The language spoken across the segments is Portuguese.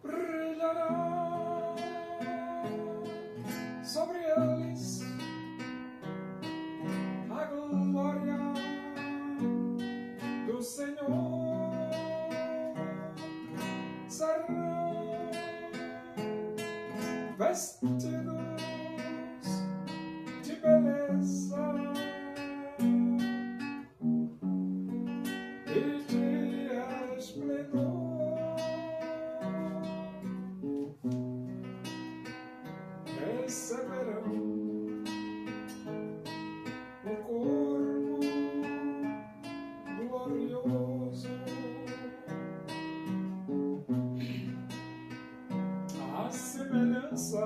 Brilhará sobre eles a glória do Senhor. Serão vestidos de beleza e de esplendor. Receberão um corpo glorioso, a semelhança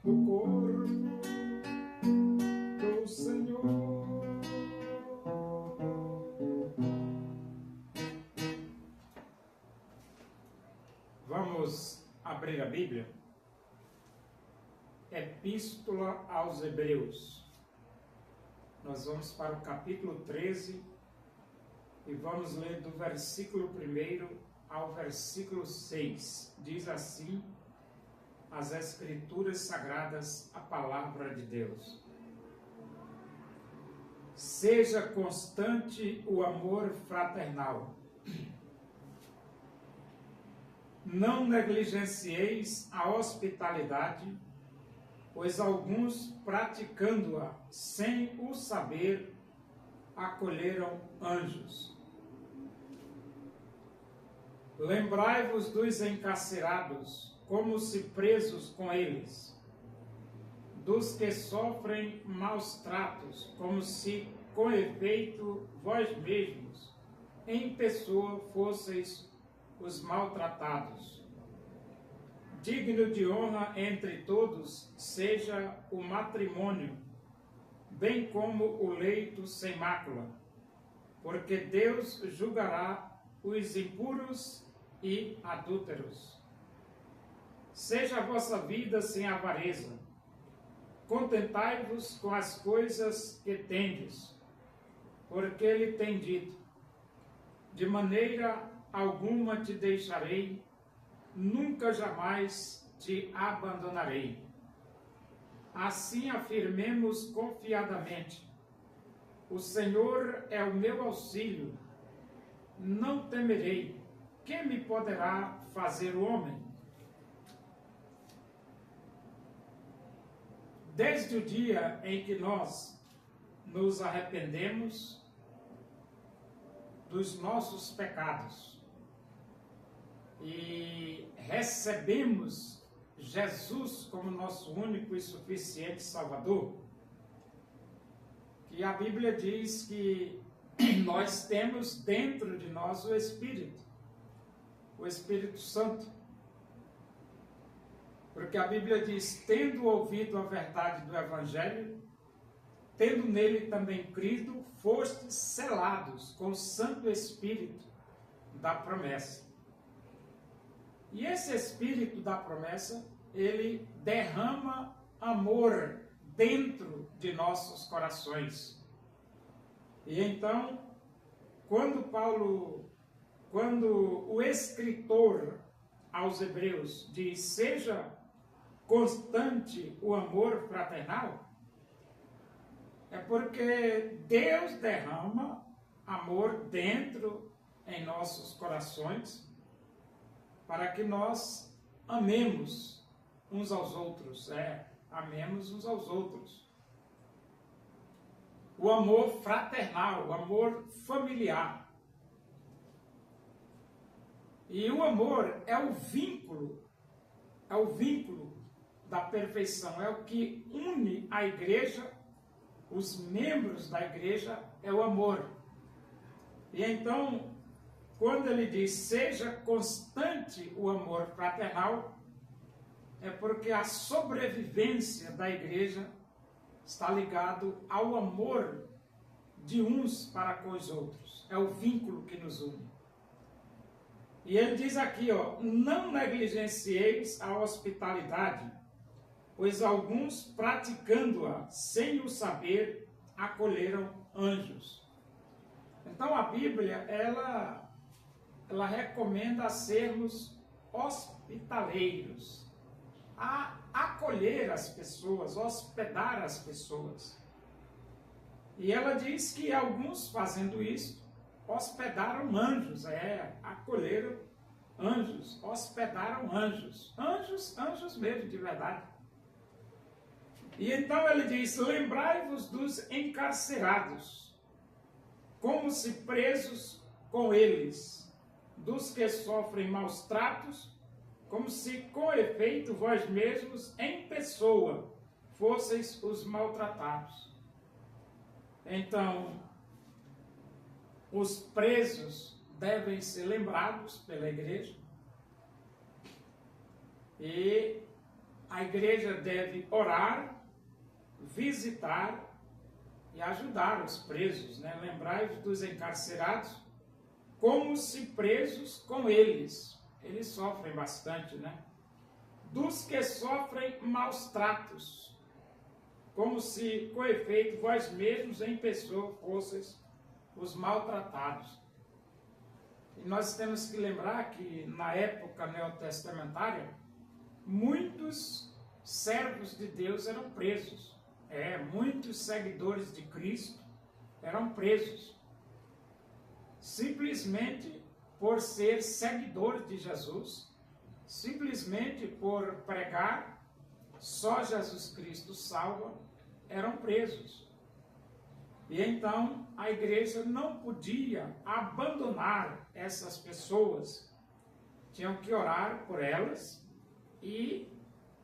do corpo do Senhor. Vamos abrir a Bíblia. Epístola aos Hebreus. Nós vamos para o capítulo 13 e vamos ler do versículo 1 ao versículo 6. Diz assim as Escrituras Sagradas, a Palavra de Deus. Seja constante o amor fraternal. Não negligencieis a hospitalidade, pois alguns, praticando-a sem o saber, acolheram anjos. Lembrai-vos dos encarcerados, como se presos com eles, dos que sofrem maus tratos, como se, com efeito, vós mesmos, em pessoa, fosseis os maltratados. Digno de honra entre todos seja o matrimônio, bem como o leito sem mácula, porque Deus julgará os impuros e adúlteros. Seja a vossa vida sem avareza. Contentai-vos com as coisas que tendes, porque Ele tem dito: de maneira alguma te deixarei, nunca jamais te abandonarei. Assim afirmemos confiadamente: o Senhor é o meu auxílio, não temerei. Quem me poderá fazer o homem? Desde o dia em que nós nos arrependemos dos nossos pecados e recebemos Jesus como nosso único e suficiente Salvador, que a Bíblia diz que nós temos dentro de nós o Espírito Santo. Porque a Bíblia diz: tendo ouvido a verdade do Evangelho, tendo nele também crido, fostes selados com o Santo Espírito da promessa. E esse Espírito da promessa, ele derrama amor dentro de nossos corações. E então, quando o escritor aos Hebreus diz: seja constante o amor fraternal, é porque Deus derrama amor dentro em nossos corações para que nós amemos uns aos outros, amemos uns aos outros. O amor fraternal, o amor familiar. E o amor é o vínculo da perfeição, é o que une a igreja, os membros da igreja, é o amor. E então, quando ele diz: seja constante o amor fraternal, é porque a sobrevivência da igreja está ligado ao amor de uns para com os outros. É o vínculo que nos une. E ele diz aqui, não negligencieis a hospitalidade, pois alguns, praticando-a sem o saber, acolheram anjos. Então a Bíblia, ela recomenda a sermos hospitaleiros, a acolher as pessoas, hospedar as pessoas. E ela diz que alguns, fazendo isso, hospedaram anjos, acolheram anjos, hospedaram anjos. Anjos mesmo, de verdade. E então ele diz: lembrai-vos dos encarcerados, como se presos com eles, dos que sofrem maus tratos, como se com efeito vós mesmos em pessoa fosseis os maltratados. Então, os presos devem ser lembrados pela igreja, e a igreja deve orar, visitar e ajudar os presos, né? Lembrai-vos dos encarcerados, como se presos com eles. Eles sofrem bastante, né? Dos que sofrem maus tratos, como se, com efeito, vós mesmos em pessoa fosseis os maltratados. E nós temos que lembrar que na época neotestamentária, muitos servos de Deus eram presos. Muitos seguidores de Cristo eram presos. Simplesmente por ser seguidor de Jesus, simplesmente por pregar só Jesus Cristo salva, eram presos. E então a igreja não podia abandonar essas pessoas. Tinham que orar por elas e,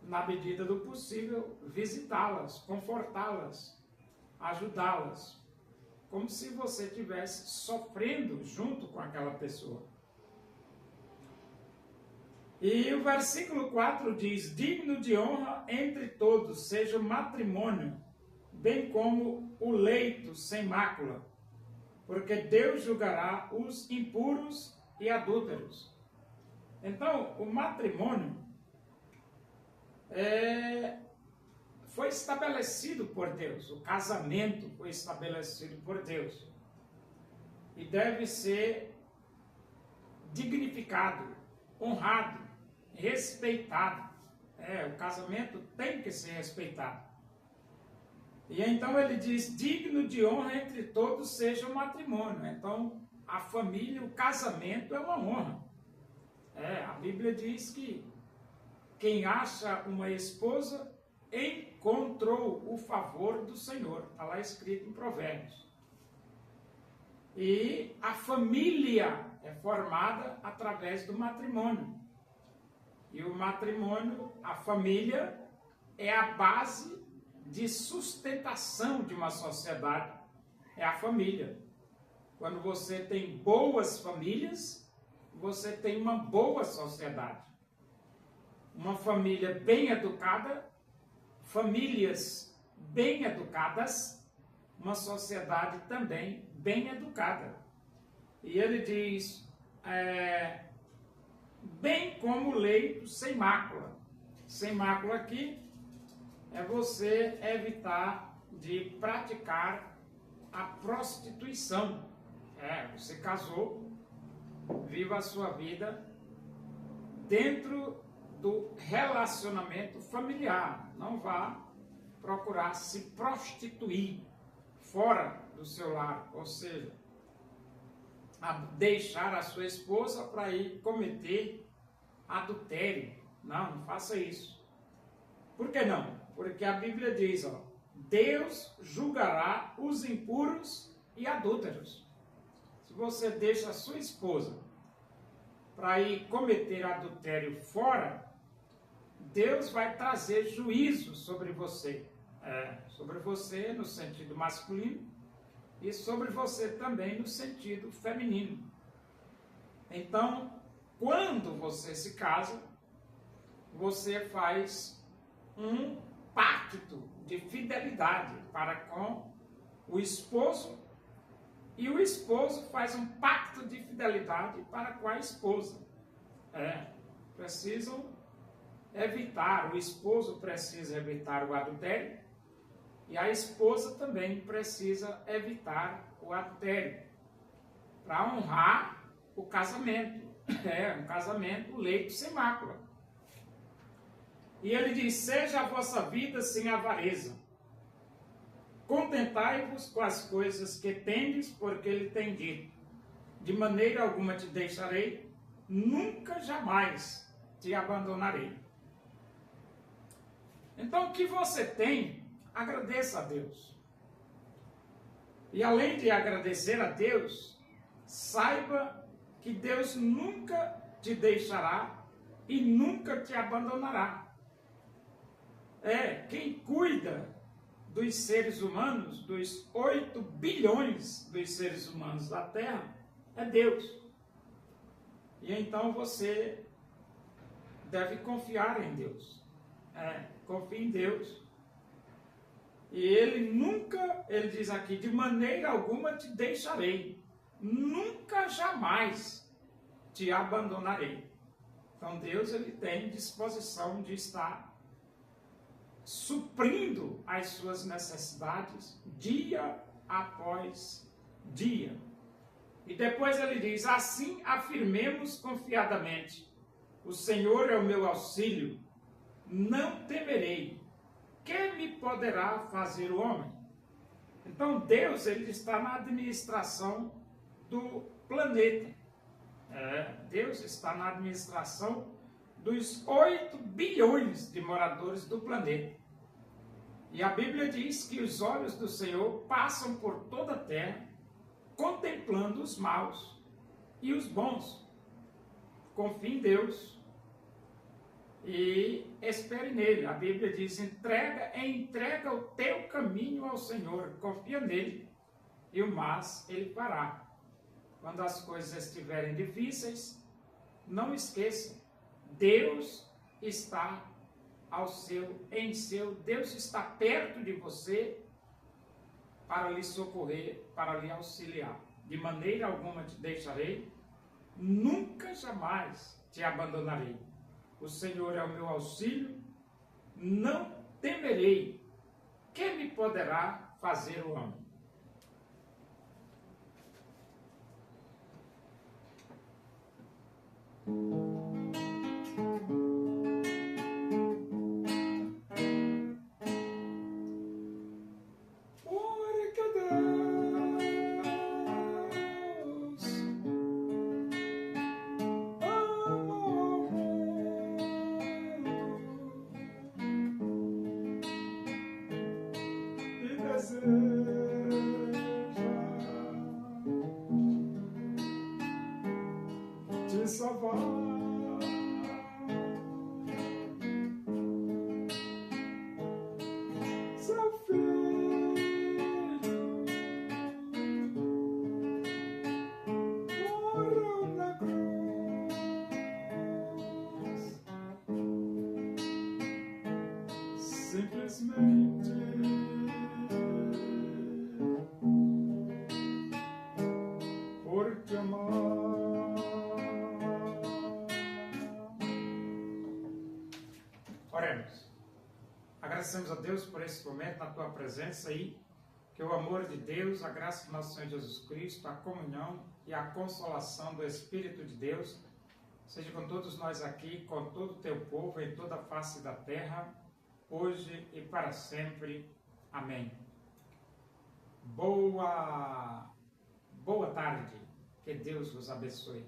na medida do possível, visitá-las, confortá-las, ajudá-las, como se você estivesse sofrendo junto com aquela pessoa. E o versículo 4 diz: digno de honra entre todos seja o matrimônio, bem como o leito sem mácula, porque Deus julgará os impuros e adúlteros. Então, o matrimônio foi estabelecido por Deus, o casamento foi estabelecido por Deus, e deve ser dignificado, honrado, respeitado. O casamento tem que ser respeitado. E então ele diz: digno de honra entre todos seja o matrimônio. Então, a família, o casamento é uma honra. A Bíblia diz que quem acha uma esposa encontrou o favor do Senhor. Está lá escrito em Provérbios. E a família é formada através do matrimônio. E o matrimônio, a família, é a base de sustentação de uma sociedade. É a família. Quando você tem boas famílias, você tem uma boa sociedade. Uma família bem educada, famílias bem educadas, uma sociedade também bem educada. E ele diz, bem como leito sem mácula. Sem mácula aqui é você evitar de praticar a prostituição. Você casou, viva a sua vida dentro do relacionamento familiar. Não vá procurar se prostituir fora do seu lar, ou seja, deixar a sua esposa para ir cometer adultério. Não faça isso. Por que não? Porque a Bíblia diz, Deus julgará os impuros e adúlteros. Se você deixa a sua esposa para ir cometer adultério fora, Deus vai trazer juízo sobre você. Sobre você no sentido masculino e sobre você também no sentido feminino. Então, quando você se casa, você faz um pacto de fidelidade para com o esposo, e o esposo faz um pacto de fidelidade para com a esposa. Precisam evitar, o esposo precisa evitar o adultério e a esposa também precisa evitar o adultério para honrar o casamento. Um casamento leito sem mácula. E ele diz: seja a vossa vida sem avareza. Contentai-vos com as coisas que tendes, porque ele tem dito: de maneira alguma te deixarei, nunca jamais te abandonarei. Então, o que você tem, agradeça a Deus. E além de agradecer a Deus, saiba que Deus nunca te deixará e nunca te abandonará. Quem cuida dos seres humanos, dos 8 bilhões dos seres humanos da Terra, é Deus. E então você deve confiar em Deus. Confie em Deus. E ele diz aqui, de maneira alguma te deixarei. Nunca jamais te abandonarei. Então Deus, ele tem disposição de estar suprindo as suas necessidades dia após dia. E depois ele diz: assim afirmemos confiadamente: o Senhor é o meu auxílio, não temerei. Que me poderá fazer o homem? Então Deus, ele está na administração do planeta. Deus está na administração dos 8 bilhões de moradores do planeta. E a Bíblia diz que os olhos do Senhor passam por toda a terra, contemplando os maus e os bons. Confie em Deus e espere nele. A Bíblia diz: entrega o teu caminho ao Senhor, confia nele e o mais ele fará. Quando as coisas estiverem difíceis, não esqueça, Deus está Deus está perto de você para lhe socorrer, para lhe auxiliar. De maneira alguma te deixarei, nunca jamais te abandonarei. O Senhor é o meu auxílio, não temerei. Que me poderá fazer o homem? Te salvar. Seu filho morreu na cruz, simplesmente por te amar. Oremos. Agradecemos a Deus por esse momento, na tua presença aí, que o amor de Deus, a graça do nosso Senhor Jesus Cristo, a comunhão e a consolação do Espírito de Deus seja com todos nós aqui, com todo o teu povo, em toda a face da terra, hoje e para sempre. Amém. Boa tarde. Que Deus vos abençoe.